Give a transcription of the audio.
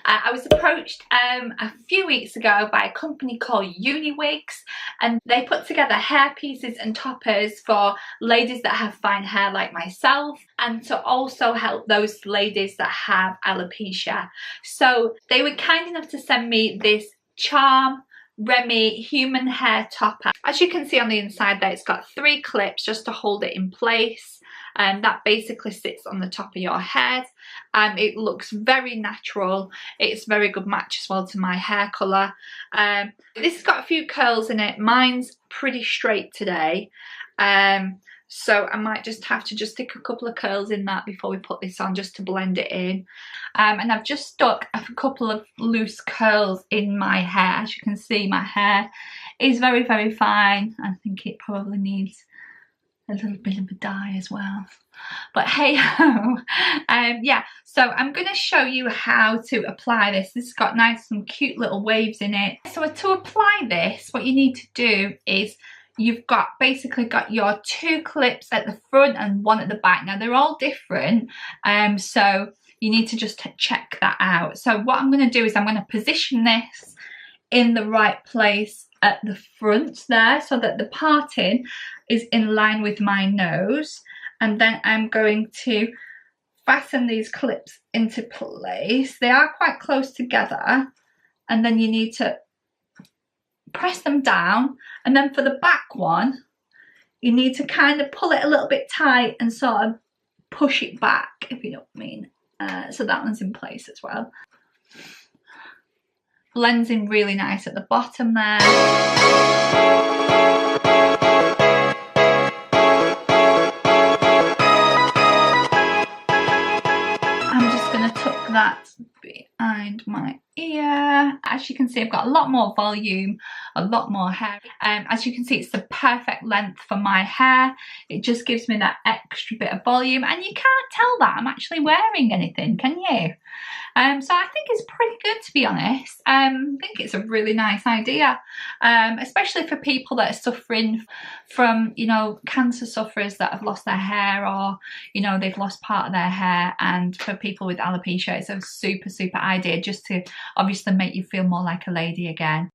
I was approached a few weeks ago by a company called UniWigs, and they put together hair pieces and toppers for ladies that have fine hair like myself, and to also help those ladies that have alopecia. So they were kind enough to send me this Charm Remy human hair topper. As you can see on the inside there, it's got 3 clips just to hold it in place, and that basically sits on the top of your head. It looks very natural. It's a very good match as well to my hair colour. This has got a few curls in it. Mine's pretty straight today, so I might just have to stick a couple of curls in that before we put this on, just to blend it in. And I've just stuck a couple of loose curls in my hair. As you can see, my hair is very, very fine. I think it probably needs a little bit of a dye as well, but hey ho. Yeah, so I'm going to show you how to apply this. This has got nice some cute little waves in it. So to apply this, what you need to do is you've basically got your 2 clips at the front and 1 at the back. Now they're all different, so you need to just check that out. So what I'm going to do is I'm going to position this in the right place at the front there, so that the parting is in line with my nose, and then I'm going to fasten these clips into place. They are quite close together, and then you need to press them down, and then for the back one you need to kind of pull it a little bit tight and sort of push it back, if you know what I mean. So that one's in place as well. Blends in really nice at the bottom there. I'm just going to tuck that behind my ear. As you can see, I've got a lot more volume, a lot more hair. As you can see, it's the perfect length for my hair. It just gives me that extra bit of volume, and you can't tell that I'm actually wearing anything, can you? So I think it's pretty good, to be honest. I think it's a really nice idea, especially for people that are suffering from, you know, cancer sufferers that have lost their hair, or, you know, they've lost part of their hair. And for people with alopecia, it's a super idea, just to obviously make you feel more like a lady again.